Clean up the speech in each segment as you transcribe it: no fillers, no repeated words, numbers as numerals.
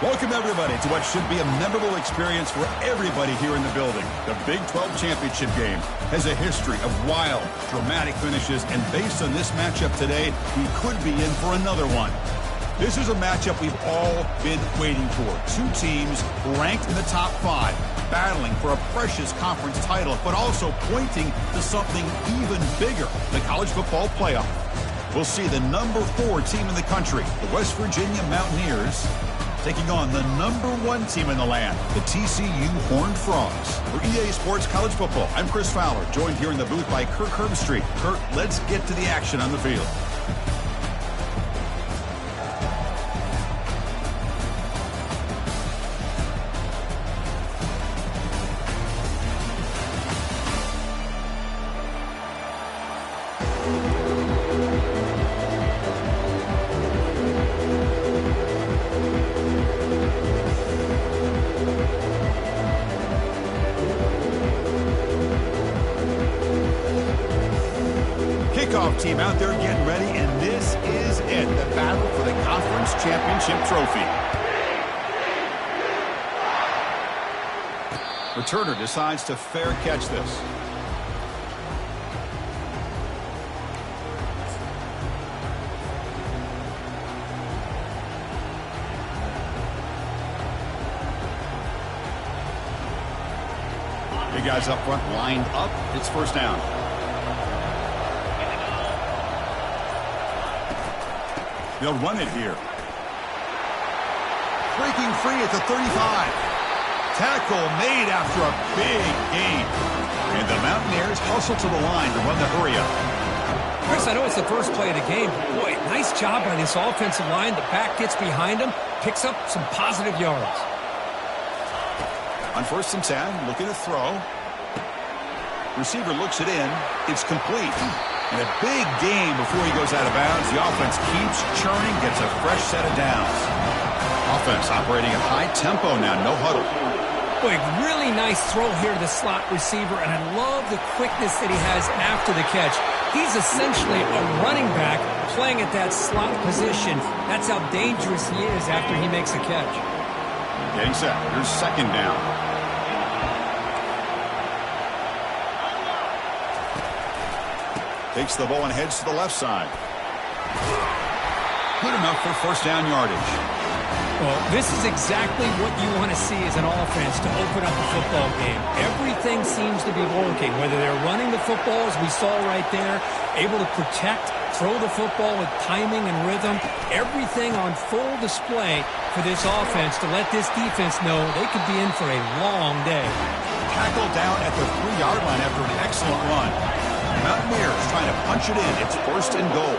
Welcome, everybody, to what should be a memorable experience for everybody here in the building. The Big 12 Championship game has a history of wild, dramatic finishes, and based on this matchup today, we could be in for another one. This is a matchup we've all been waiting for. Two teams ranked in the top 5, battling for a precious conference title, but also pointing to something even bigger, the college football playoff. We'll see the number 4 team in the country, the West Virginia Mountaineers, taking on the number 1 team in the land, the TCU Horned Frogs. For EA Sports College Football, I'm Chris Fowler, joined here in the booth by Kirk Herbstreit. Kirk, let's get to the action on the field. Team out there getting ready, and this is it, the battle for the conference championship trophy. Returner decides to fair catch this. Big guys up front lined up. It's first down. They'll run it here. Breaking free at the 35. Tackle made after a big gain. And the Mountaineers hustle to the line to run the hurry-up. Chris, I know it's the first play of the game. Boy, nice job by this offensive line. The back gets behind him, picks up some positive yards. On 1st and 10, looking to throw. Receiver looks it in. It's complete. And a big game before he goes out of bounds. The offense keeps churning, gets a fresh set of downs. Offense operating at high tempo now, no huddle. Boy, really nice throw here to the slot receiver, and I love the quickness that he has after the catch. He's essentially a running back playing at that slot position. That's how dangerous he is after he makes a catch. Getting set. Here's second down. Takes the ball and heads to the left side. Good enough for first down yardage. Well, this is exactly what you want to see as an offense to open up the football game. Everything seems to be working, whether they're running the football, as we saw right there, able to protect, throw the football with timing and rhythm. Everything on full display for this offense to let this defense know they could be in for a long day. Tackle down at the 3-yard line after an excellent run. Mountaineers trying to punch it in. It's 1st and goal.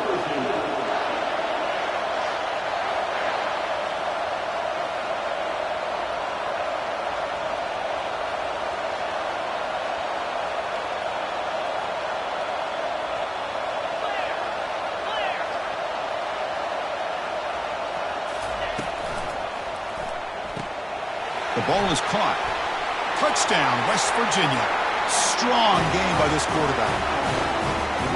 The ball is caught. Touchdown, West Virginia. Strong game by this quarterback.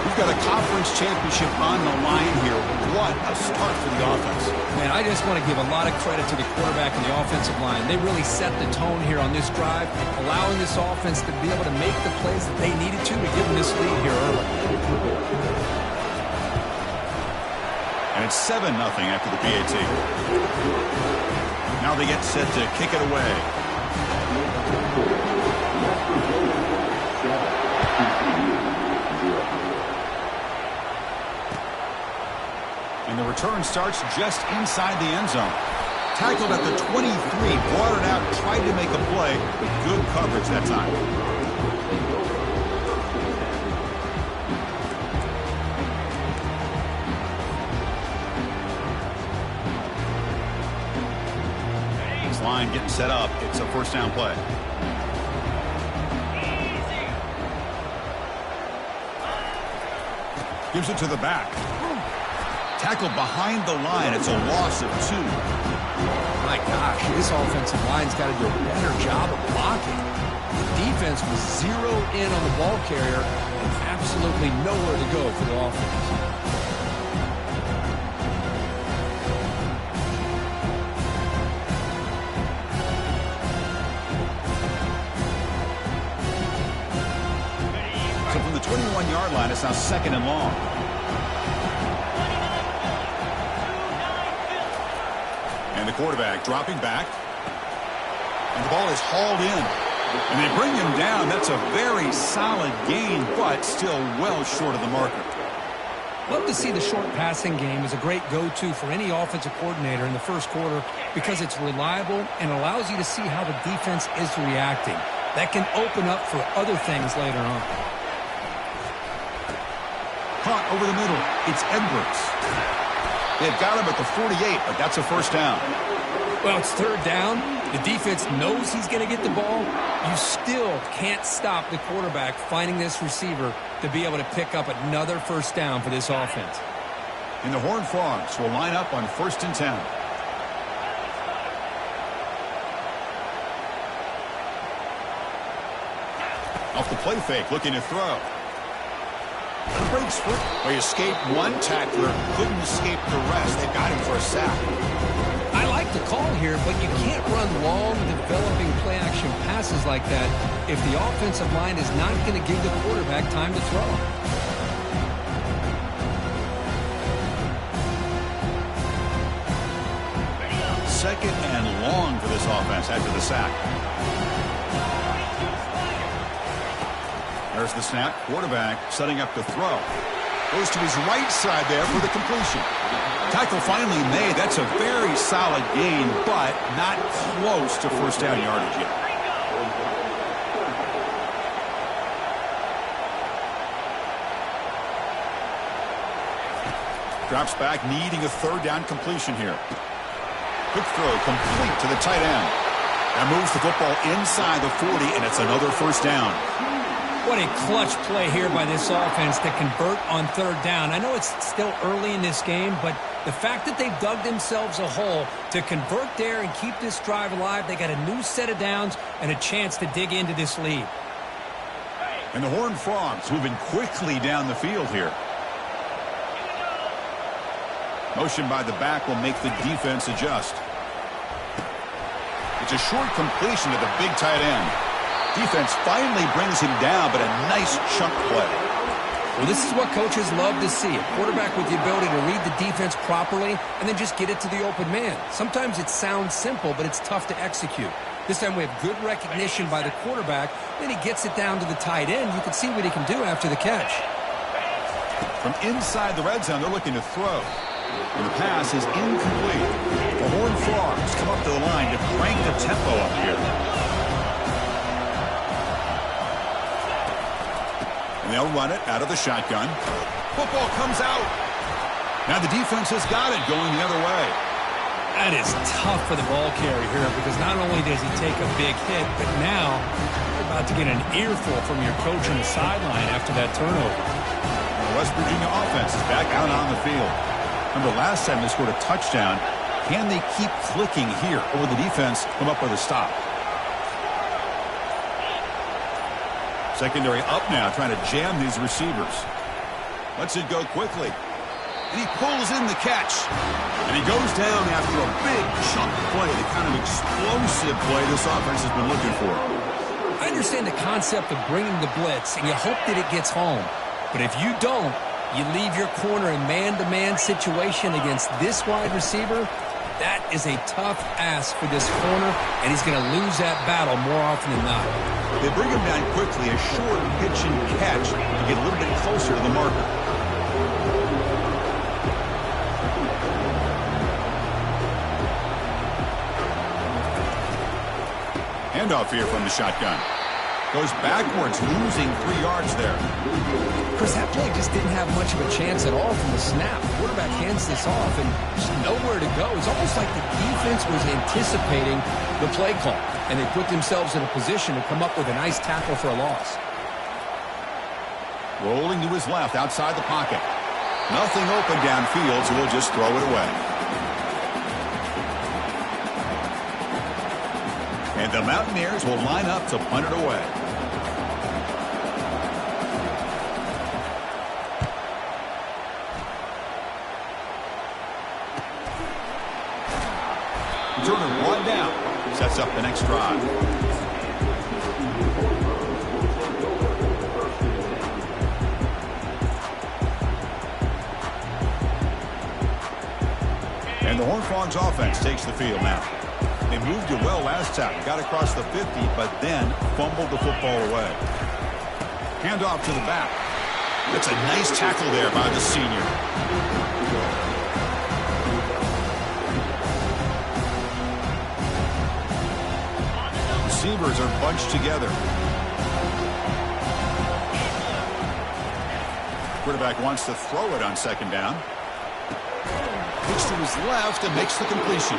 We've got a conference championship on the line here. What a start for the offense. Man, I just want to give a lot of credit to the quarterback and the offensive line. They really set the tone here on this drive, allowing this offense to be able to make the plays that they needed to give them this lead here early. And it's 7-0 after the PAT. Now they get set to kick it away. And the return starts just inside the end zone. Tackled at the 23, brought it out, tried to make a play, but good coverage that time. This line getting set up. It's a first down play. Gives it to the back. Tackled behind the line. It's a loss of 2. My gosh, this offensive line's got to do a better job of blocking. The defense was zeroed in on the ball carrier and absolutely nowhere to go for the offense. 20-yard line. It's now 2nd and long. And the quarterback dropping back. And the ball is hauled in. And they bring him down. That's a very solid gain, but still well short of the marker. Love to see the short passing game as a great go-to for any offensive coordinator in the first quarter because it's reliable and allows you to see how the defense is reacting. That can open up for other things later on. Caught over the middle. It's Edwards. They've got him at the 48, but that's a first down. Well, it's 3rd down. The defense knows he's going to get the ball. You still can't stop the quarterback finding this receiver to be able to pick up another first down for this offense. And the Horned Frogs will line up on 1st and 10. Off the play fake, looking to throw. Breaks free. They escaped one tackler, couldn't escape the rest. They got him for a sack. I like the call here, but you can't run long, developing play-action passes like that if the offensive line is not going to give the quarterback time to throw. Second and long for this offense after the sack. There's the snap. Quarterback setting up to throw. Goes to his right side there for the completion. Tackle finally made. That's a very solid gain, but not close to first down yardage yet. Drops back, needing a 3rd down completion here. Quick throw complete to the tight end. That moves the football inside the 40, and it's another first down. What a clutch play here by this offense to convert on 3rd down. I know it's still early in this game, but the fact that they've dug themselves a hole to convert there and keep this drive alive, they got a new set of downs and a chance to dig into this lead. And the Horned Frogs moving quickly down the field here. Motion by the back will make the defense adjust. It's a short completion to the big tight end. Defense finally brings him down, but a nice chunk play. Well, this is what coaches love to see. A quarterback with the ability to read the defense properly and then just get it to the open man. Sometimes it sounds simple, but it's tough to execute. This time we have good recognition by the quarterback. Then he gets it down to the tight end. You can see what he can do after the catch. From inside the red zone, they're looking to throw. And the pass is incomplete. The Horned Frogs come up to the line to crank the tempo up here. And they'll run it out of the shotgun. Football comes out. Now the defense has got it going the other way. That is tough for the ball carrier here because not only does he take a big hit, but now you're about to get an earful from your coach on the sideline after that turnover. The West Virginia offense is back out on the field. Remember last time they scored a touchdown. Can they keep clicking here, or will the defense come up with a stop? Secondary up now, trying to jam these receivers. Lets it go quickly. And he pulls in the catch. And he goes down after a big chunk play, the kind of explosive play this offense has been looking for. I understand the concept of bringing the blitz, and you hope that it gets home. But if you don't, you leave your corner in man-to-man situation against this wide receiver. That is a tough ask for this corner, and he's going to lose that battle more often than not. They bring him down quickly, a short pitch and catch to get a little bit closer to the marker. Handoff here from the shotgun. Goes backwards, losing 3 yards there. Chris, that play just didn't have much of a chance at all from the snap. The quarterback hands this off and just nowhere to go. It's almost like the defense was anticipating the play call, and they put themselves in a position to come up with a nice tackle for a loss. Rolling to his left outside the pocket. Nothing open downfield, so he'll just throw it away. And the Mountaineers will line up to punt it away. Turner one down. Sets up the next drive. Horned Frogs offense takes the field now. They moved it well last time, got across the 50, but then fumbled the football away. Handoff to the back. It's a nice tackle there by the senior. Receivers are bunched together. Quarterback wants to throw it on second down. Looks to his left and makes the completion.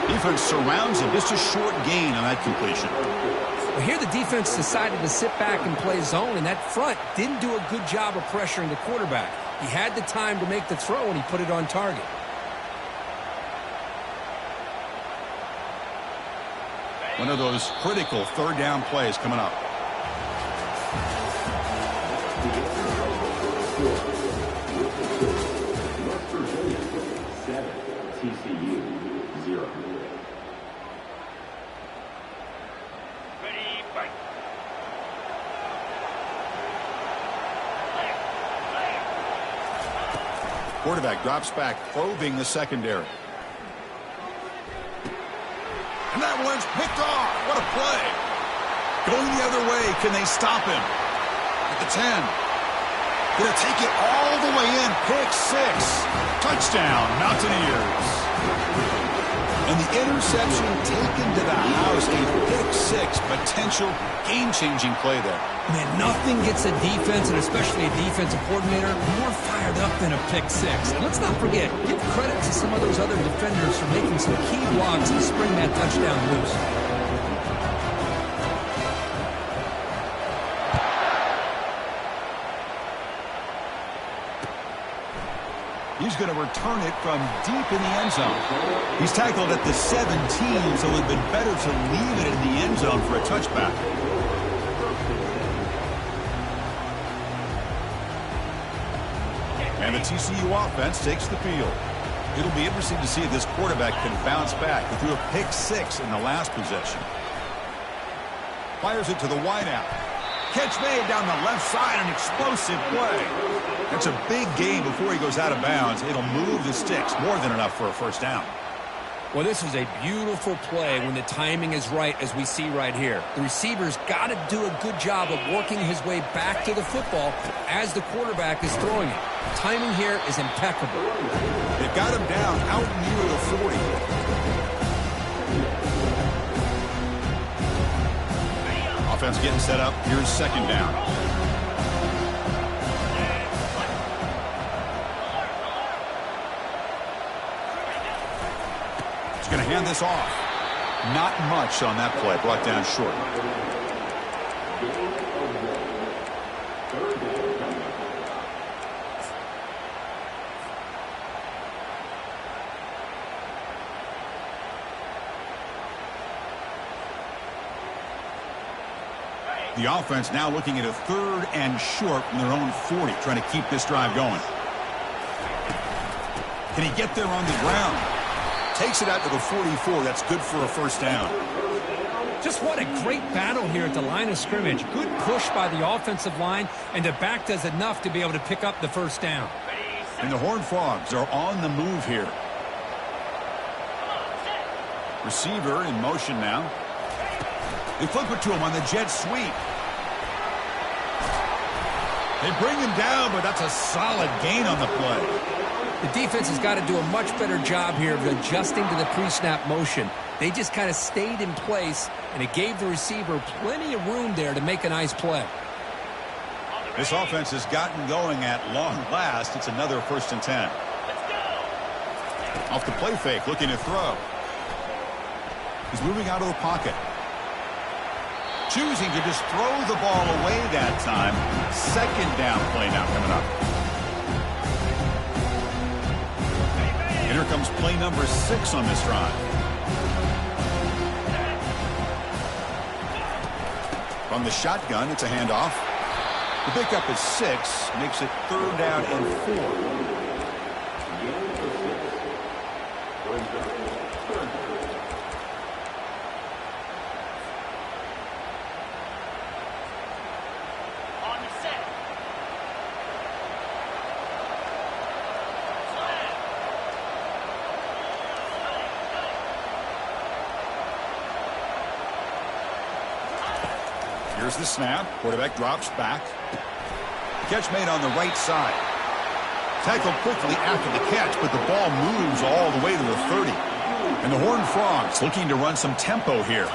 Defense surrounds him. Just a short gain on that completion. Well, here the defense decided to sit back and play zone, and that front didn't do a good job of pressuring the quarterback. He had the time to make the throw, and he put it on target. One of those critical third down plays coming up. TCU 0. Ready, fight. Quarterback drops back, probing the secondary. And that one's picked off. What a play. Going the other way. Can they stop him? At the 10. Going to take it all the way in. Pick 6. Touchdown, Mountaineers. And the interception taken to the house. A pick 6. Potential game-changing play there. Man, nothing gets a defense, and especially a defensive coordinator, more fired up than a pick 6. And let's not forget, give credit to some of those other defenders for making some key blocks to spring that touchdown loose. He's going to return it from deep in the end zone. He's tackled at the 17, so it would have been better to leave it in the end zone for a touchback. And the TCU offense takes the field. It'll be interesting to see if this quarterback can bounce back. He threw a pick 6 in the last possession. Fires it to the wideout. Catch made down the left side, an explosive play. That's a big gain before he goes out of bounds. It'll move the sticks, more than enough for a first down. Well, this is a beautiful play when the timing is right, as we see right here. The receiver's got to do a good job of working his way back to the football as the quarterback is throwing it. The timing here is impeccable. They've got him down out near the 40. Offense getting set up. Here's second down. He's going to hand this off. Not much on that play. Brought down short. The offense now looking at a 3rd and short from their own 40, trying to keep this drive going. Can he get there on the ground? Takes it out to the 44. That's good for a first down. Just what a great battle here at the line of scrimmage. Good push by the offensive line, and the back does enough to be able to pick up the first down. And the Horned Frogs are on the move here. Receiver in motion now. They flip it to him on the jet sweep. They bring him down, but that's a solid gain on the play. The defense has got to do a much better job here of adjusting to the pre-snap motion. They just kind of stayed in place, and it gave the receiver plenty of room there to make a nice play. This offense has gotten going at long last. It's another 1st and 10. Off the play fake, looking to throw. He's moving out of the pocket. Choosing to just throw the ball away that time. Second down play now coming up. And here comes play number 6 on this drive. From the shotgun, it's a handoff. The pickup is 6, makes it 3rd down and 4. Here's the snap. Quarterback drops back. Catch made on the right side. Tackled quickly after the catch, but the ball moves all the way to the 30. And the Horned Frogs looking to run some tempo here.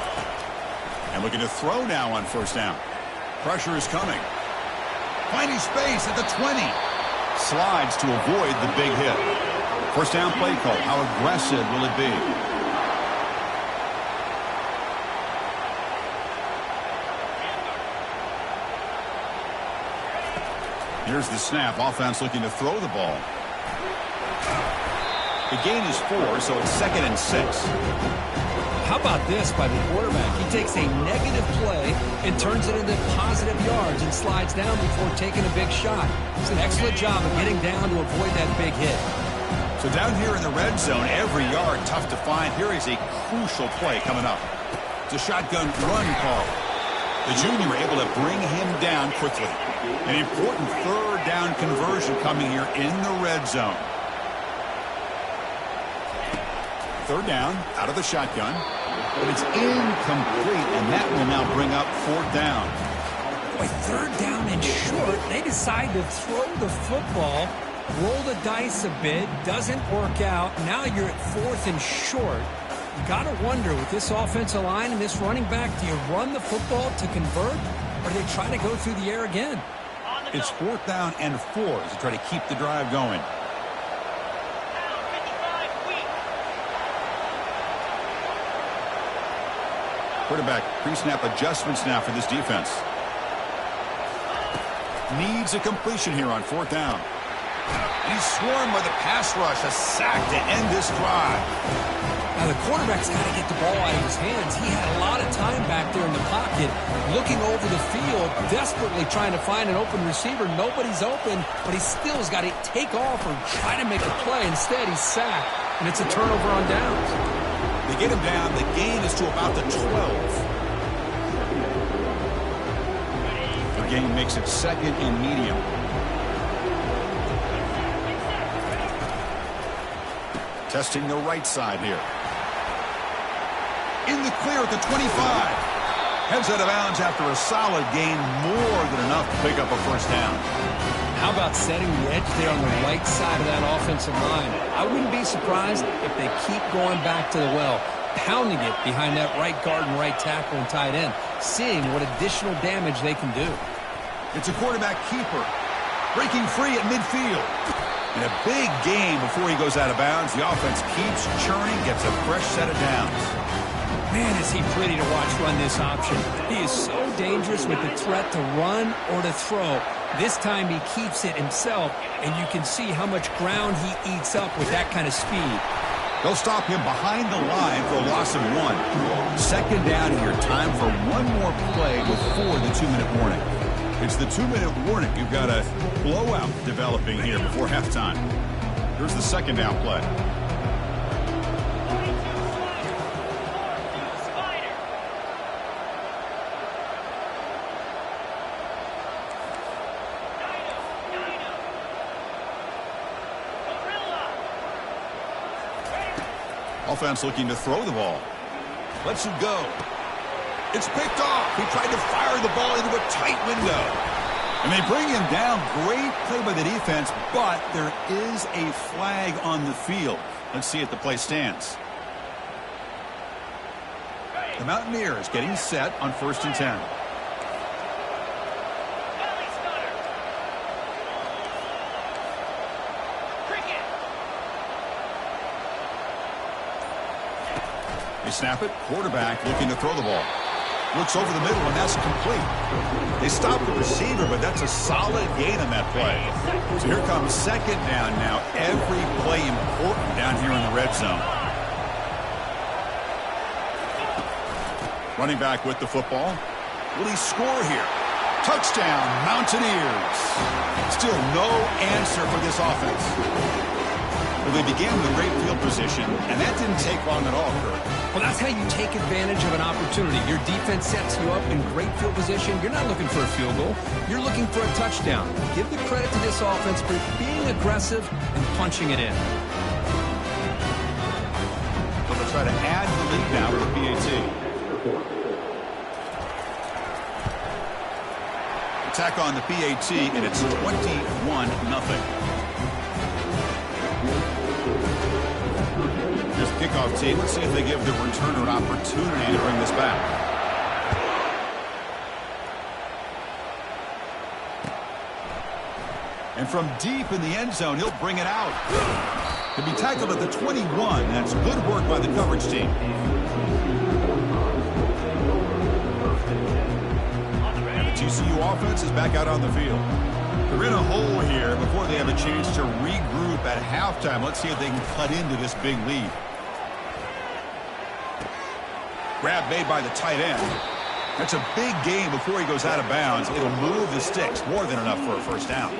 And looking to throw now on first down. Pressure is coming. Finding space at the 20. Slides to avoid the big hit. First down play call. How aggressive will it be? Here's the snap. Offense looking to throw the ball. The gain is 4, so it's 2nd and 6. How about this by the quarterback? He takes a negative play and turns it into positive yards and slides down before taking a big shot. It's an excellent job of getting down to avoid that big hit. So down here in the red zone, every yard tough to find. Here is a crucial play coming up. It's a shotgun run call. The junior able to bring him down quickly. An important third down conversion coming here in the red zone. Third down, out of the shotgun. But it's incomplete, and that will now bring up 4th down. Boy, 3rd down and short. They decide to throw the football, roll the dice a bit, doesn't work out. Now you're at 4th and short. You got to wonder, with this offensive line and this running back, do you run the football to convert, or do they try to go through the air again? It's 4th down and 4 as they try to keep the drive going. Quarterback pre-snap adjustments now for this defense. Needs a completion here on 4th down. And he's swarmed by the pass rush. A sack to end this drive. Now, the quarterback's got to get the ball out of his hands. He had a lot of time back there in the pocket, looking over the field, desperately trying to find an open receiver. Nobody's open, but he still has got to take off or try to make a play. Instead, he's sacked, and it's a turnover on downs. They get him down. The gain is to about the 12. The gain makes it 2nd and medium. Testing the right side here. In the clear at the 25. Heads out of bounds after a solid gain, more than enough to pick up a first down. How about setting the edge there on the right side of that offensive line? I wouldn't be surprised if they keep going back to the well, pounding it behind that right guard and right tackle and tight end, seeing what additional damage they can do. It's a quarterback keeper, breaking free at midfield. And a big game before he goes out of bounds. The offense keeps churning, gets a fresh set of downs. Man, is he pretty to watch run this option. He is so dangerous with the threat to run or to throw. This time he keeps it himself, and you can see how much ground he eats up with that kind of speed. They'll stop him behind the line for a loss of 1. 2nd down here. Time for one more play before the 2-minute warning. It's the 2-minute warning. You've got a blowout developing here before halftime. Here's the 2nd down play. Offense looking to throw the ball. Lets it go. It's picked off. He tried to fire the ball into a tight window. And they bring him down. Great play by the defense, but there is a flag on the field. Let's see if the play stands. The Mountaineers getting set on 1st and 10. They snap it. Quarterback looking to throw the ball. Looks over the middle, and that's complete. They stop the receiver, but that's a solid gain on that play. So here comes 2nd down now. Every play important down here in the red zone. Running back with the football. Will he score here? Touchdown, Mountaineers. Still no answer for this offense. Well, they began with a great field position, and that didn't take long at all, Kurt. Well, that's how you take advantage of an opportunity. Your defense sets you up in great field position. You're not looking for a field goal. You're looking for a touchdown. Give the credit to this offense for being aggressive and punching it in. So they'll try to add the lead now with the PAT. tack on the PAT, and it's 21-0. Here's the kickoff team. Let's see if they give the returner an opportunity to bring this back. And from deep in the end zone, he'll bring it out. To be tackled at the 21. That's good work by the coverage team. And the TCU offense is back out on the field. They're in a hole here before they have a chance to regroup at halftime. Let's see if they can cut into this big lead. Grab made by the tight end. That's a big gain before he goes out of bounds. It'll move the sticks. More than enough for a first down.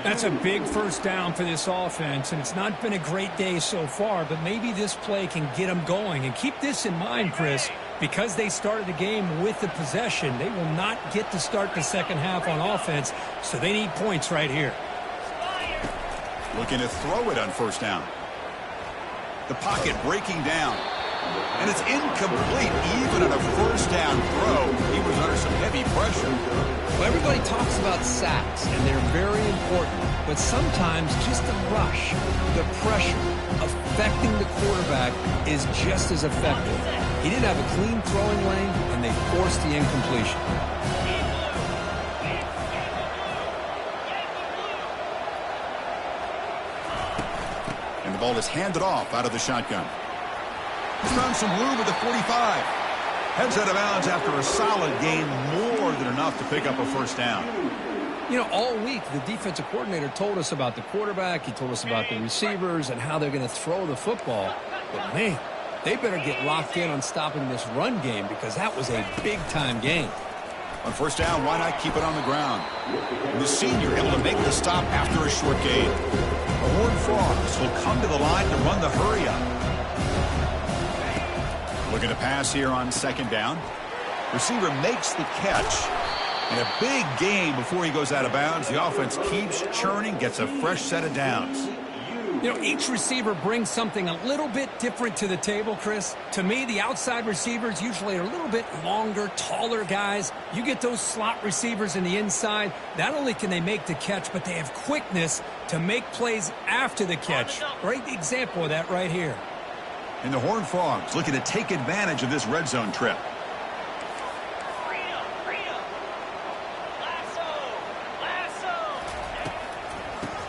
That's a big first down for this offense, and it's not been a great day so far, but maybe this play can get them going. And keep this in mind, Chris, because they started the game with the possession, they will not get to start the second half on offense, so they need points right here. Looking to throw it on first down. The pocket breaking down. And it's incomplete even on a first down throw. He was under some heavy pressure. Well, everybody talks about sacks, and they're very important. But sometimes just the rush, the pressure, affecting the quarterback is just as effective. He didn't have a clean throwing lane, and they forced the incompletion. And the ball is handed off out of the shotgun. He's found some room at the 45. Heads out of bounds after a solid gain, more than enough to pick up a first down. You know, all week, the defensive coordinator told us about the quarterback. He told us about the receivers and how they're going to throw the football. But, man, they better get locked in on stopping this run game because that was a big-time game. On first down, why not keep it on the ground? And the senior able to make the stop after a short gain. The Horned Frogs will come to the line to run the hurry-up. Looking to pass here on second down. Receiver makes the catch. And a big gain before he goes out of bounds. The offense keeps churning, gets a fresh set of downs. You know, each receiver brings something a little bit different to the table, Chris. To me, the outside receivers usually are a little bit longer, taller guys. You get those slot receivers in the inside. Not only can they make the catch, but they have quickness to make plays after the catch. Great example of that right here. And the Horned Frogs looking to take advantage of this red zone trip.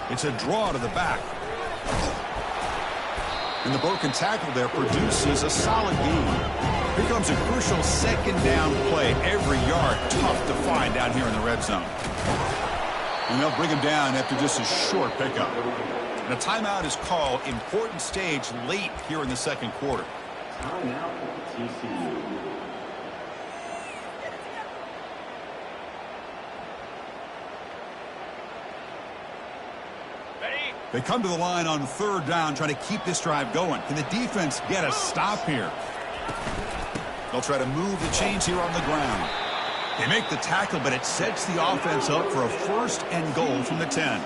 It's a draw to the back. And the broken tackle there produces a solid gain. Here comes a crucial second down play. Every yard tough to find down here in the red zone. And they'll bring him down after just a short pickup. And a timeout is called. Important stage late here in the second quarter. Timeout, TCU. They come to the line on third down, trying to keep this drive going. Can the defense get a stop here? They'll try to move the chains here on the ground. They make the tackle, but it sets the offense up for a first and goal from the 10.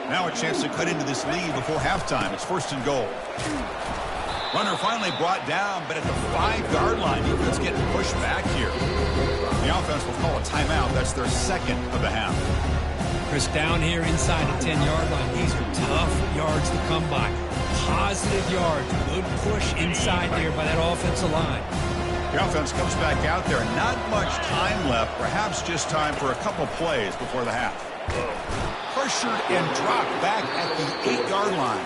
Now a chance to cut into this lead before halftime. It's first and goal. Runner finally brought down, but at the 5-yard line, defense getting pushed back here. The offense will call a timeout. That's their second of the half. Chris, down here inside the 10-yard line, these are tough yards to come by. Positive yards, good push inside there by that offensive line. The offense comes back out there. Not much time left. Perhaps just time for a couple plays before the half. Pressured and dropped back at the 8-yard line.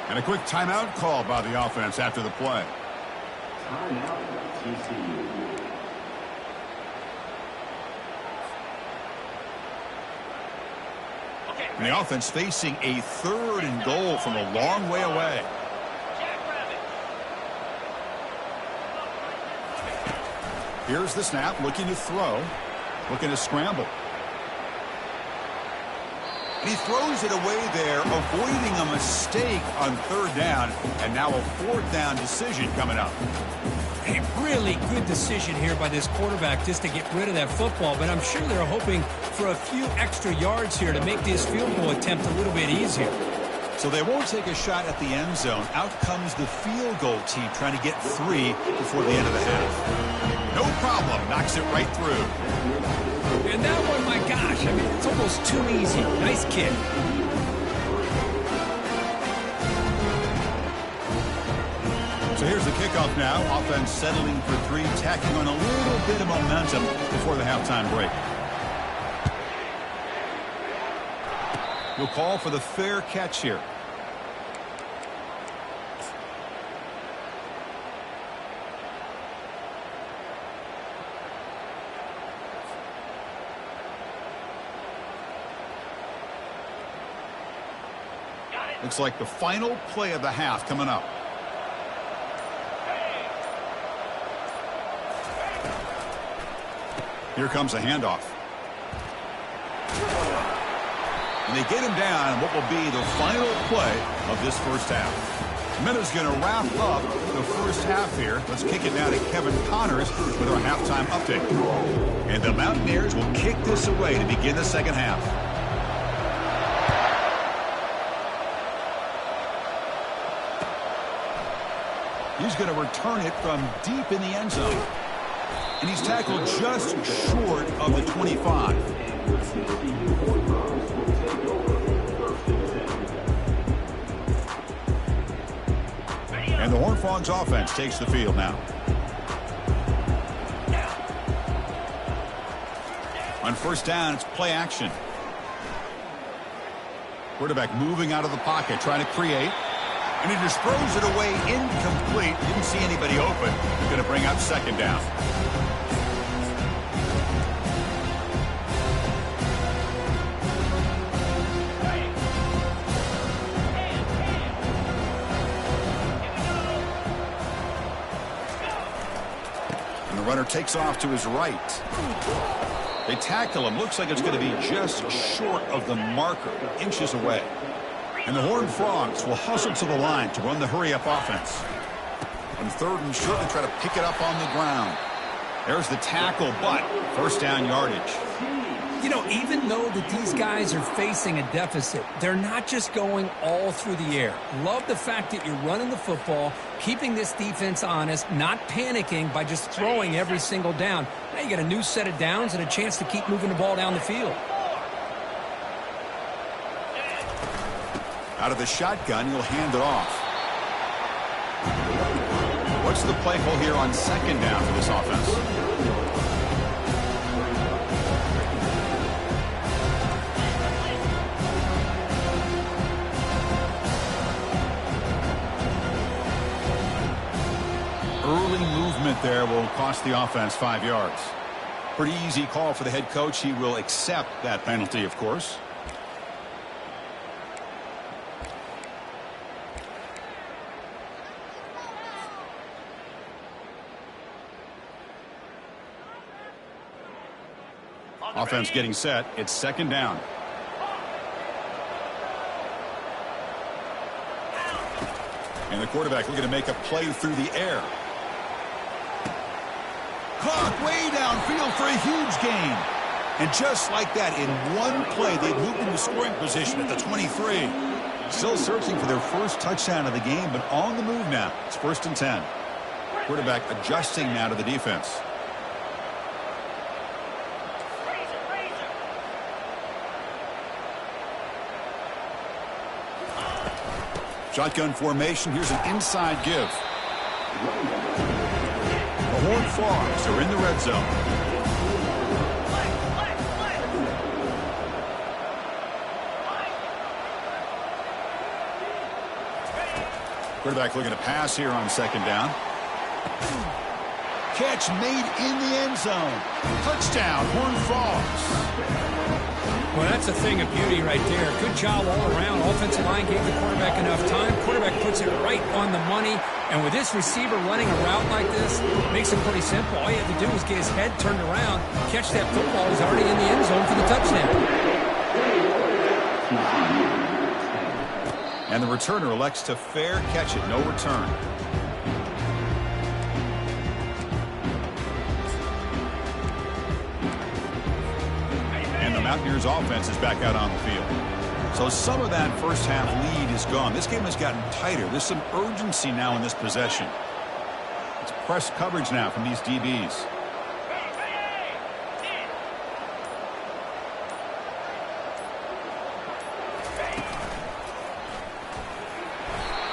And a quick timeout call by the offense after the play. Timeout, TCU. And the offense facing a third and goal from a long way away. Here's the snap, looking to throw, looking to scramble. And he throws it away there, avoiding a mistake on third down, and now a fourth down decision coming up. A really good decision here by this quarterback just to get rid of that football, but I'm sure they're hoping for a few extra yards here to make this field goal attempt a little bit easier. So they won't take a shot at the end zone. Out comes the field goal team trying to get 3 before the end of the half. No problem. Knocks it right through. And that one, my gosh, I mean, it's almost too easy. Nice kick. So here's the kickoff now. Offense settling for three, tacking on a little bit of momentum before the halftime break. We'll call for the fair catch here. Looks like the final play of the half coming up. Here comes a handoff. And they get him down in what will be the final play of this first half. Minutes going to wrap up the first half here. Let's kick it now to Kevin Connors with our halftime update. And the Mountaineers will kick this away to begin the second half. He's going to return it from deep in the end zone. And he's tackled just short of the 25. And the Horned Frogs offense takes the field now. On first down, it's play action. Quarterback moving out of the pocket, trying to create. And he just throws it away incomplete. Didn't see anybody open. Going to bring up second down. And the runner takes off to his right. They tackle him. Looks like it's going to be just short of the marker, inches away. And the Horned Frogs will hustle to the line to run the hurry-up offense. On third and short, they try to pick it up on the ground. There's the tackle, but first down yardage. You know, even though that these guys are facing a deficit, they're not just going all through the air. Love the fact that you're running the football, keeping this defense honest, not panicking by just throwing every single down. Now you got a new set of downs and a chance to keep moving the ball down the field. Out of the shotgun, he'll hand it off. What's the play call here on second down for this offense? Early movement there will cost the offense 5 yards. Pretty easy call for the head coach. He will accept that penalty, of course. Offense getting set. It's second down. And the quarterback looking to make a play through the air. Caught way downfield for a huge gain. And just like that, in one play, they've moved into scoring position at the 23. Still searching for their first touchdown of the game, but on the move now. It's first and 10. Quarterback adjusting now to the defense. Shotgun formation. Here's an inside give. The Horned Frogs are in the red zone. Quarterback looking to pass here on second down. Catch made in the end zone. Touchdown, Horned Frogs. Well, that's a thing of beauty right there. Good job all around. Offensive line gave the quarterback enough time. Quarterback puts it right on the money. And with this receiver running a route like this, it makes it pretty simple. All you have to do is get his head turned around, catch that football. He's already in the end zone for the touchdown. And the returner elects to fair catch it. No return. Mountaineers offense is back out on the field. So some of that first half lead is gone. This game has gotten tighter. There's some urgency now in this possession. It's press coverage now from these DBs.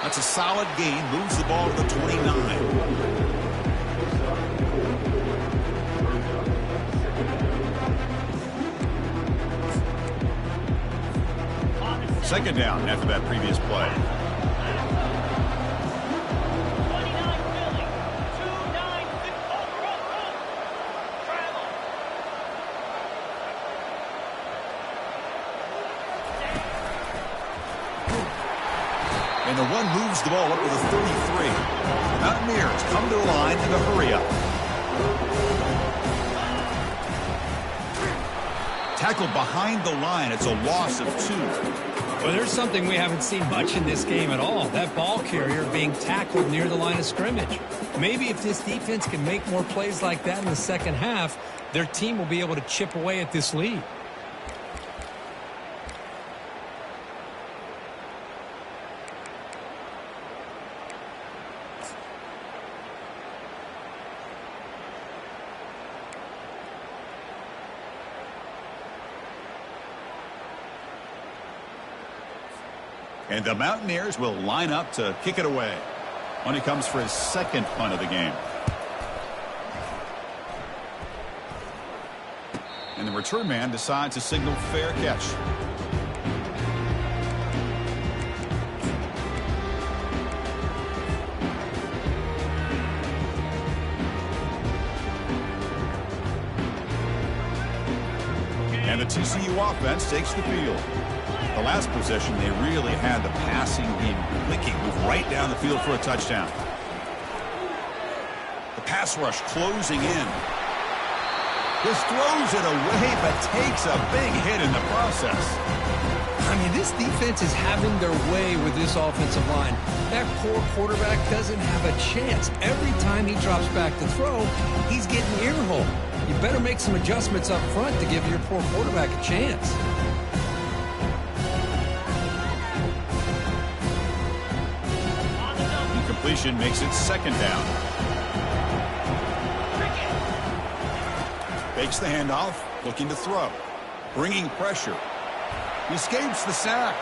That's a solid gain. Moves the ball to the 29. Second down after that previous play. And the run moves the ball up to the 33. Mountaineers come to the line in a hurry up. Tackled behind the line. It's a loss of 2. Well, there's something we haven't seen much in this game at all. That ball carrier being tackled near the line of scrimmage. Maybe if this defense can make more plays like that in the second half, their team will be able to chip away at this lead. And the Mountaineers will line up to kick it away when he comes for his second punt of the game. And the return man decides to signal fair catch. And the TCU offense takes the field. The last possession, they really had the passing game clicking. Move right down the field for a touchdown. The pass rush closing in. Just throws it away, but takes a big hit in the process. I mean, this defense is having their way with this offensive line. That poor quarterback doesn't have a chance. Every time he drops back to throw, he's getting earholed. You better make some adjustments up front to give your poor quarterback a chance. Completion makes it second down. Fakes the handoff, looking to throw. Bringing pressure. He escapes the sack.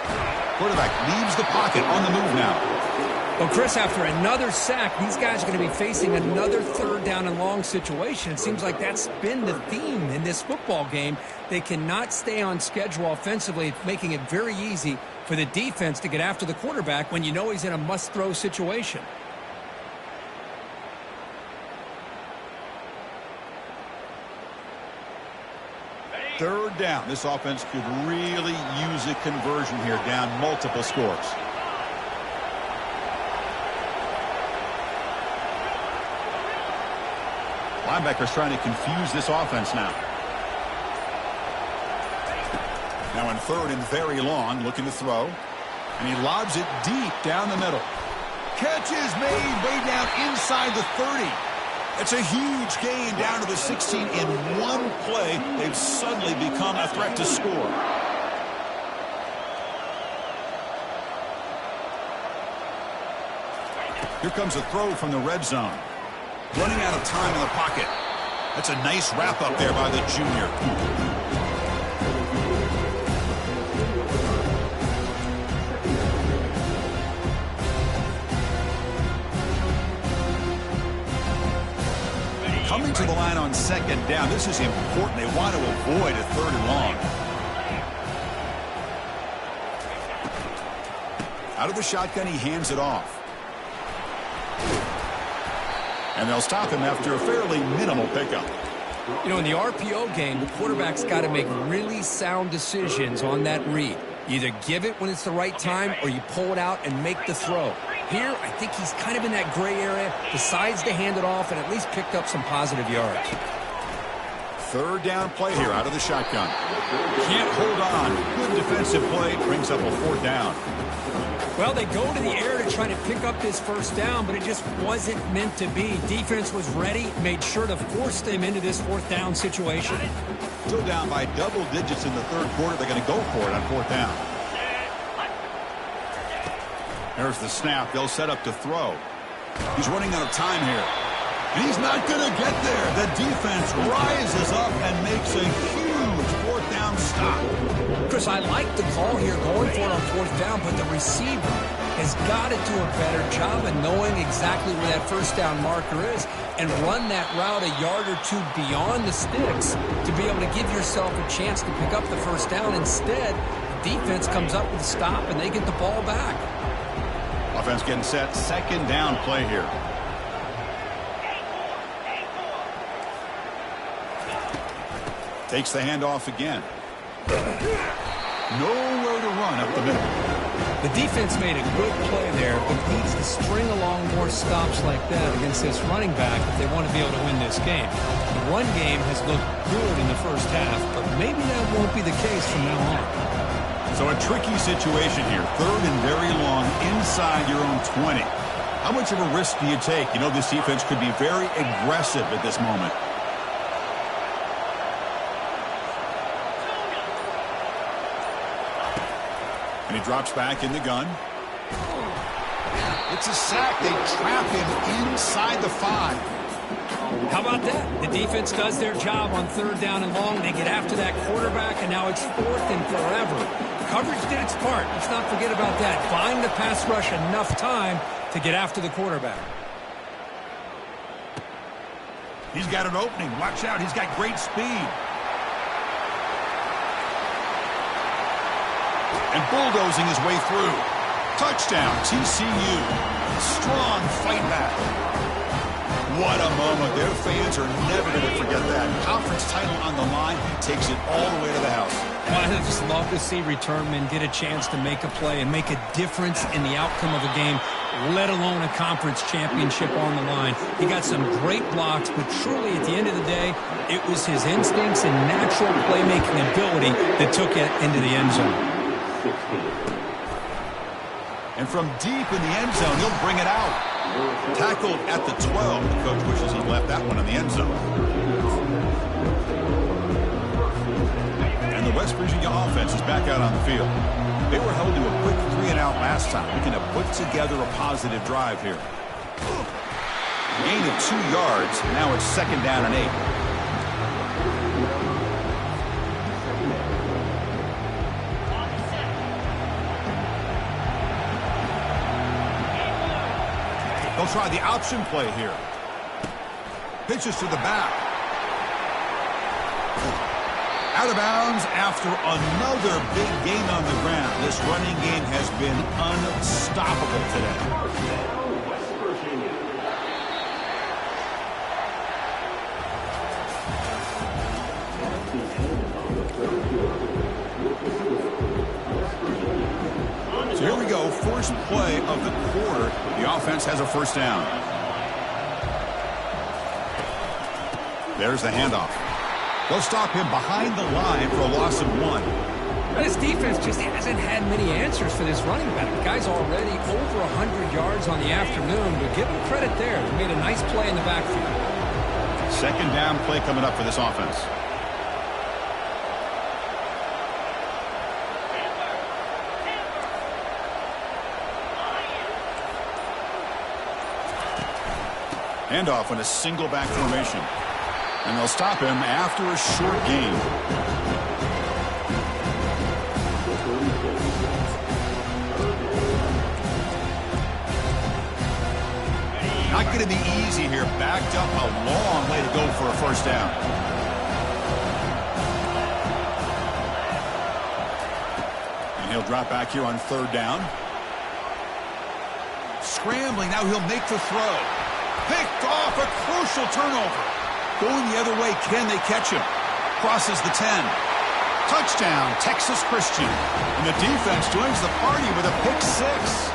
Quarterback leaves the pocket on the move now. Well, Chris, after another sack, these guys are going to be facing another third down and long situation. It seems like that's been the theme in this football game. They cannot stay on schedule offensively, making it very easy for the defense to get after the quarterback when you know he's in a must-throw situation. Third down. This offense could really use a conversion here, down multiple scores. Linebackers trying to confuse this offense now. Now in third and very long, looking to throw. And he lobs it deep down the middle. Catch is made way down inside the 30. It's a huge gain down to the 16 in one play. They've suddenly become a threat to score. Here comes a throw from the red zone. Running out of time in the pocket. That's a nice wrap up there by the junior. Coming to the line on second down. This is important. They want to avoid a third and long. Out of the shotgun, he hands it off. And they'll stop him after a fairly minimal pickup. You know, in the RPO game, the quarterback's got to make really sound decisions on that read. You either give it when it's the right time or you pull it out and make the throw. Here, I think he's kind of in that gray area, decides to hand it off and at least picked up some positive yards. Third down play here out of the shotgun. Can't hold on. Good defensive play. Brings up a fourth down. Well, they go to the air to try to pick up this first down, but it just wasn't meant to be. Defense was ready, made sure to force them into this fourth down situation. Still down by double digits in the third quarter. They're going to go for it on fourth down. There's the snap. They'll set up to throw. He's running out of time here. And he's not going to get there. The defense rises up and makes a huge fourth down stop. Chris, I like the call here going for it on fourth down, but the receiver has got to do a better job of knowing exactly where that first down marker is and run that route a yard or two beyond the sticks to be able to give yourself a chance to pick up the first down. Instead, the defense comes up with a stop and they get the ball back. Offense getting set. Second down play here. Takes the handoff again. Nowhere to run up the middle. The defense made a good play there, but needs to string along more stops like that against this running back if they want to be able to win this game. The run game has looked good in the first half, but maybe that won't be the case from now on. So a tricky situation here. Third and very long inside your own 20. How much of a risk do you take? You know, this defense could be very aggressive at this moment. And he drops back in the gun. It's a sack. They trap him inside the 5. How about that? The defense does their job on third down and long. They get after that quarterback, and now it's fourth and forever. Coverage did its part. Let's not forget about that. Buying the pass rush enough time to get after the quarterback. He's got an opening. Watch out. He's got great speed. And bulldozing his way through. Touchdown, TCU. Strong fight back. What a moment. Their fans are never going to forget that. Conference title on the line. Takes it all the way to the house. Well, I just love to see return men get a chance to make a play and make a difference in the outcome of a game, let alone a conference championship on the line. He got some great blocks, but truly at the end of the day, it was his instincts and natural playmaking ability that took it into the end zone. And from deep in the end zone, he'll bring it out. Tackled at the 12. The coach wishes he left that one in the end zone. And the West Virginia offense is back out on the field. They were held to a quick 3-and-out last time. Looking to put together a positive drive here. Gain of 2 yards. Now it's second down and 8. They'll try the option play here. Pitches to the back. Out of bounds after another big gain on the ground. This running game has been unstoppable today. West Virginia. So here we go. First play of the quarter. The offense has a first down. There's the handoff. They'll stop him behind the line for a loss of 1. This defense just hasn't had many answers for this running back. The guy's already over 100 yards on the afternoon, but give him credit there. He made a nice play in the backfield. Second down play coming up for this offense. Handoff on a single back formation. And they'll stop him after a short gain. Not going to be easy here. Backed up a long way to go for a first down. And he'll drop back here on third down. Scrambling. Now he'll make the throw. Picked off, a crucial turnover. Going the other way, can they catch him? Crosses the 10. Touchdown, Texas Christian. And the defense joins the party with a pick 6.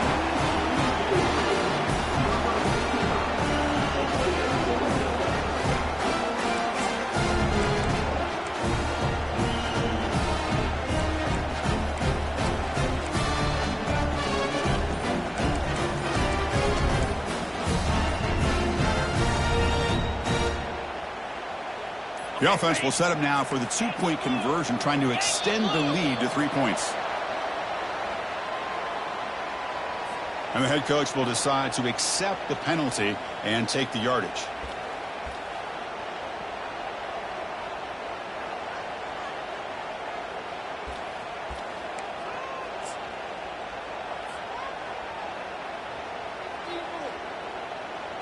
The offense will set up now for the 2-point conversion, trying to extend the lead to 3 points. And the head coach will decide to accept the penalty and take the yardage.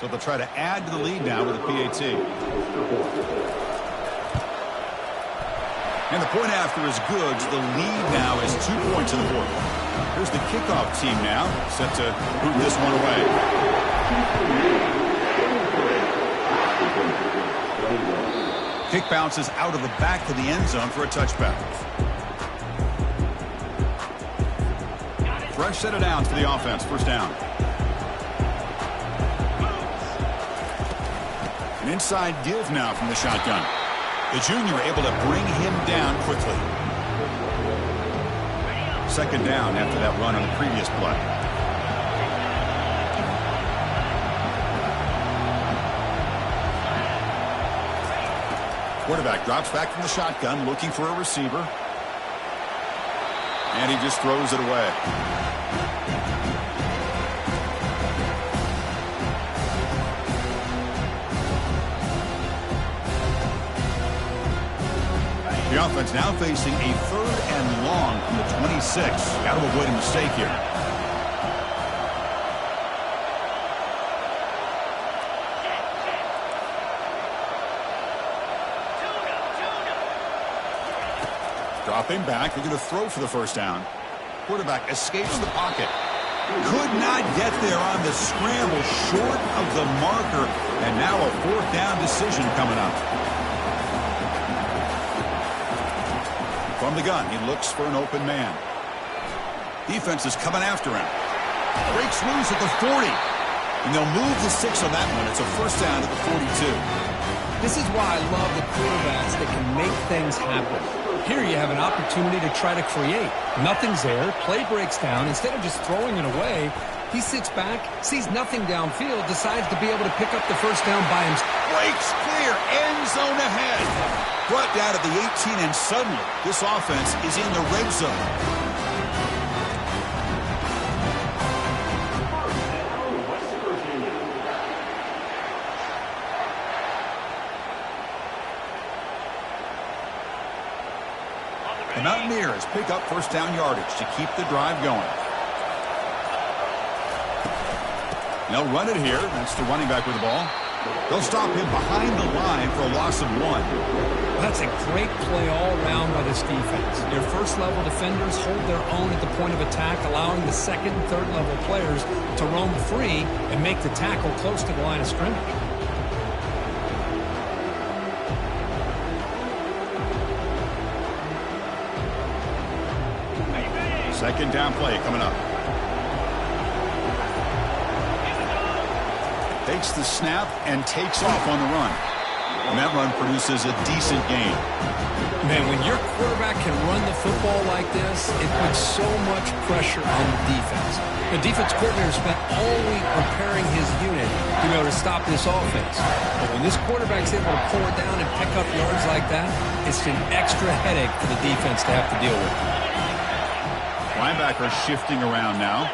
So they'll try to add to the lead now with a PAT. And the point after is good. So the lead now is 2 points in the fourth. Here's the kickoff team now, set to boot this one away. Kick bounces out of the back of the end zone for a touchback. Fresh set of downs for the offense. First down. An inside give now from the shotgun. The junior able to bring him down quickly. Second down after that run on the previous play. Quarterback drops back from the shotgun looking for a receiver. And he just throws it away. The offense now facing a 3rd and long from the 26. Got to avoid a mistake here. Dropping back. They're going to throw for the first down. Quarterback escapes the pocket. Could not get there on the scramble, short of the marker. And now a 4th down decision coming up. From the gun, he looks for an open man. Defense is coming after him. Breaks loose at the 40. And they'll move the 6 on that one. It's a first down at the 42. This is why I love the quarterbacks that can make things happen. Here you have an opportunity to try to create. Nothing's there. Play breaks down. Instead of just throwing it away, he sits back, sees nothing downfield, decides to be able to pick up the first down by himself. Breaks clear. End zone ahead. Brought down at the 18, and suddenly this offense is in the red zone. The Mountaineers pick up first down yardage to keep the drive going. They'll run it here. That's the running back with the ball. They'll stop him behind the line for a loss of 1. That's a great play all around by this defense. Your first-level defenders hold their own at the point of attack, allowing the second and third-level players to roam free and make the tackle close to the line of scrimmage. Second down play coming up. Takes the snap and takes off on the run. And that run produces a decent gain. Man, when your quarterback can run the football like this, it puts so much pressure on the defense. The defense coordinator spent all week preparing his unit to be able to stop this offense. But when this quarterback's able to pull it down and pick up yards like that, it's an extra headache for the defense to have to deal with. Linebacker shifting around now.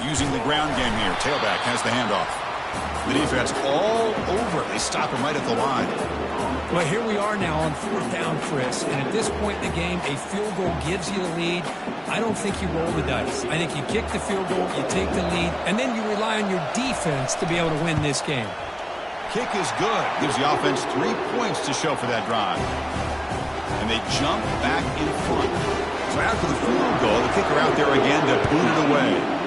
Using the ground game here. Tailback has the handoff. The defense all over. They stop him right at the line. Well, here we are now on 4th down, Chris. And at this point in the game, a field goal gives you the lead. I don't think you roll the dice. I think you kick the field goal, you take the lead, and then you rely on your defense to be able to win this game. Kick is good. Gives the offense 3 points to show for that drive. And they jump back in front. So after the field goal, the kicker out there again to boot it away.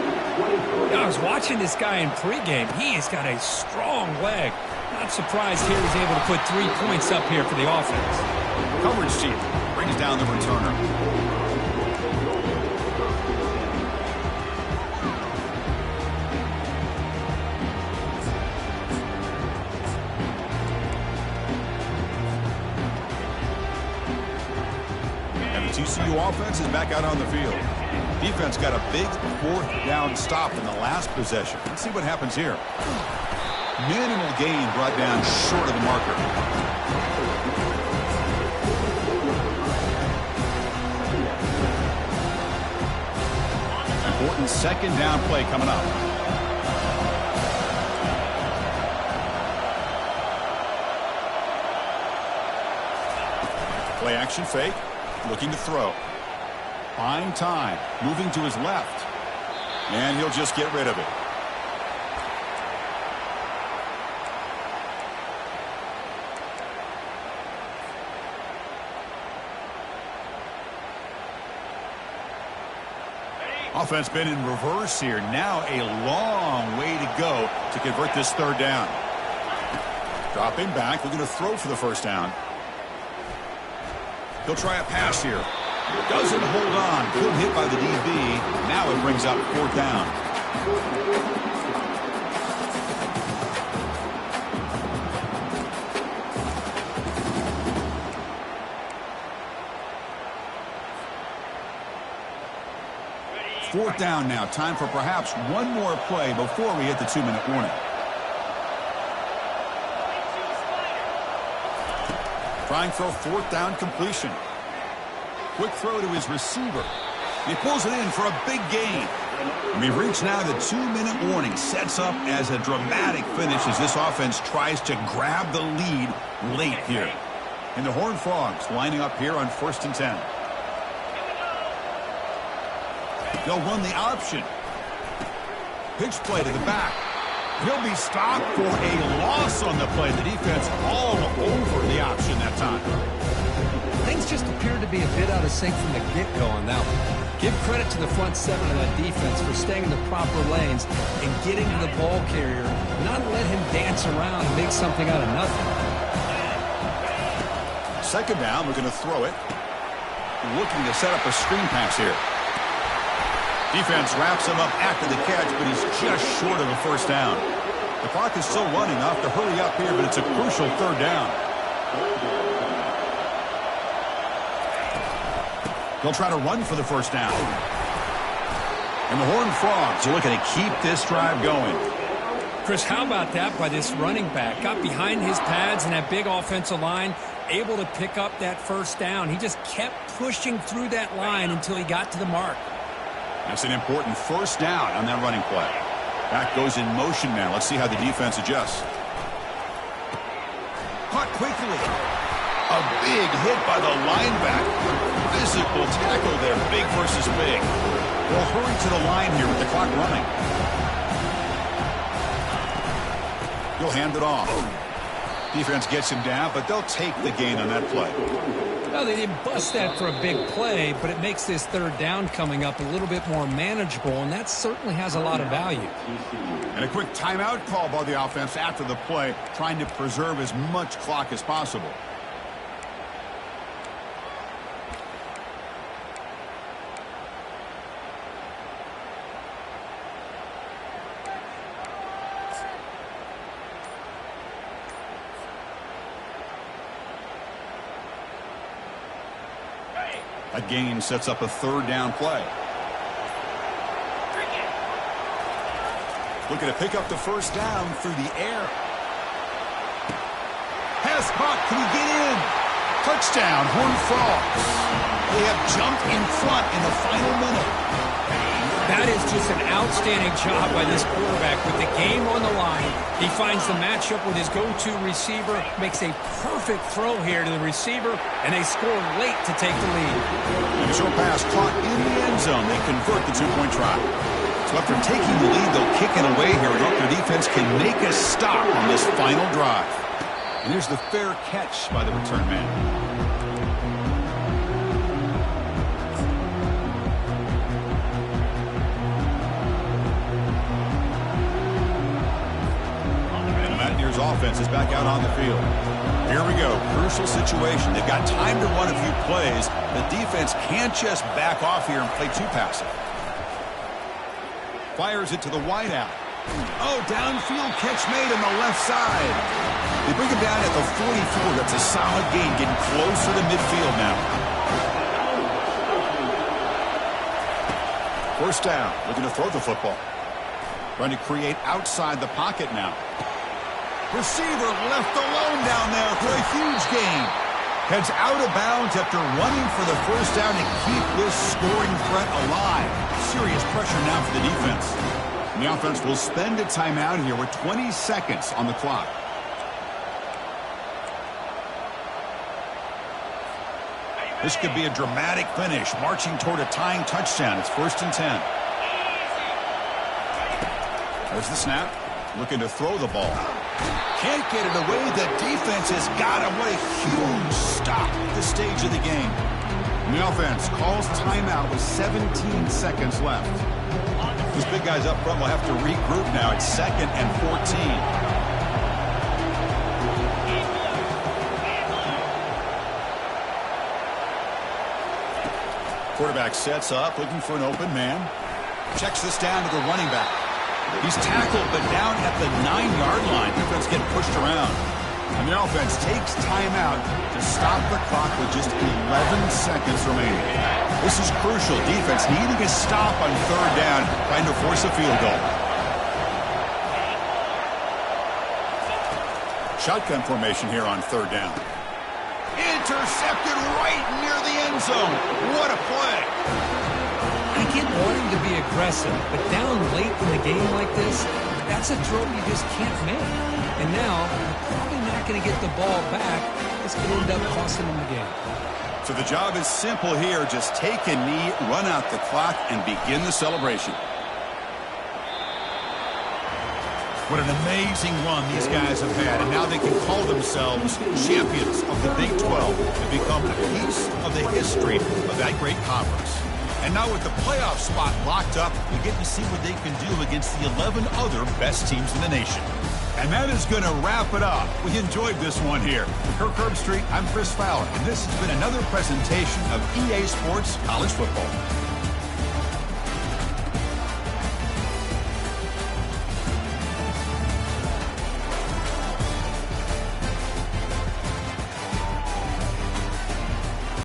I was watching this guy in pregame. He has got a strong leg. Not surprised here he's able to put 3 points up here for the offense. Coverage team brings down the returner. And the TCU offense is back out on the field. Defense got a big 4th down stop in the last possession. Let's see what happens here. Minimal gain brought down short of the marker. Important second down play coming up. Play action fake. Looking to throw. Buying time, moving to his left. And he'll just get rid of it. Offense been in reverse here. Now a long way to go to convert this third down. Dropping back, looking to throw for the first down. He'll try a pass here. Doesn't hold on. Good hit by the DB. Now it brings up fourth down. Fourth down now. Time for perhaps one more play before we hit the 2-minute warning. Trying for a fourth down completion. Quick throw to his receiver. He pulls it in for a big gain. We've reached now the 2-minute warning. Sets up as a dramatic finish as this offense tries to grab the lead late here. And the Horned Frogs lining up here on 1st and 10. They'll run the option. Pitch play to the back. He'll be stopped for a loss on the play. The defense all over the option that time. Things just appeared to be a bit out of sync from the get-go on that one. Give credit to the front seven of that defense for staying in the proper lanes and getting to the ball carrier, not let him dance around and make something out of nothing. Second down, we're going to throw it. Looking to set up a screen pass here. Defense wraps him up after the catch, but he's just short of a first down. The clock is still running. Off to hurry up here, but it's a crucial third down. They'll try to run for the first down. And the Horned Frogs are looking to keep this drive going. Chris, how about that by this running back? Got behind his pads and that big offensive line, able to pick up that first down. He just kept pushing through that line until he got to the mark. That's an important first down on that running play. Back goes in motion now. Let's see how the defense adjusts. Caught quickly. A big hit by the linebacker. Physical tackle there, big versus big. They'll hurry to the line here with the clock running. He'll hand it off. Defense gets him down, but they'll take the gain on that play. Well, they didn't bust that for a big play, but it makes this third down coming up a little bit more manageable, and that certainly has a lot of value. And a quick timeout call by the offense after the play, trying to preserve as much clock as possible. That gain sets up a third down play. Looking to pick up the first down through the air. Pass caught. Can he get in? Touchdown, Horned Frogs. They have jumped in front in the final minute. That is just an outstanding job by this quarterback with the game on the line. He finds the matchup with his go-to receiver, makes a perfect throw here to the receiver, and they score late to take the lead. And a short pass caught in the end zone. They convert the two-point try. So after taking the lead, they'll kick it away here. Hope their defense can make a stop on this final drive. And here's the fair catch by the return man. Offense is back out on the field. Here we go. Crucial situation. They've got time to run a few plays. The defense can't just back off here and play too passive. Fires it to the wideout. Oh, downfield catch made on the left side. They bring him down at the 44. That's a solid gain, getting closer to midfield now. First down. Looking to throw the football. Trying to create outside the pocket now. Receiver left alone down there for a huge gain. Heads out of bounds after running for the first down to keep this scoring threat alive. Serious pressure now for the defense. And the offense will spend a timeout here with 20 seconds on the clock. This could be a dramatic finish, marching toward a tying touchdown. It's 1st and 10. There's the snap. Looking to throw the ball. Can't get it away. The defense has got him. What a huge stop at this stage of the game. And the offense calls timeout with 17 seconds left. These big guys up front will have to regroup now. It's 2nd and 14. Quarterback sets up, looking for an open man. Checks this down to the running back. He's tackled, but down at the 9-yard line. Defense getting pushed around. And the offense takes timeout to stop the clock with just 11 seconds remaining. This is crucial. Defense needing a stop on 3rd down, trying to force a field goal. Shotgun formation here on 3rd down. Intercepted right near the end zone. What a play. I get wanting to be aggressive, but down late in the game like this, that's a throw you just can't make. And now, you're probably not going to get the ball back. This could end up costing them the game. So the job is simple here. Just take a knee, run out the clock, and begin the celebration. What an amazing run these guys have had, and now they can call themselves champions of the Big 12 and become a piece of the history of that great conference. And now with the playoff spot locked up, we get to see what they can do against the 11 other best teams in the nation. And that is going to wrap it up. We enjoyed this one here. For Kirk Herbstreit, I'm Chris Fowler, and this has been another presentation of EA Sports College Football.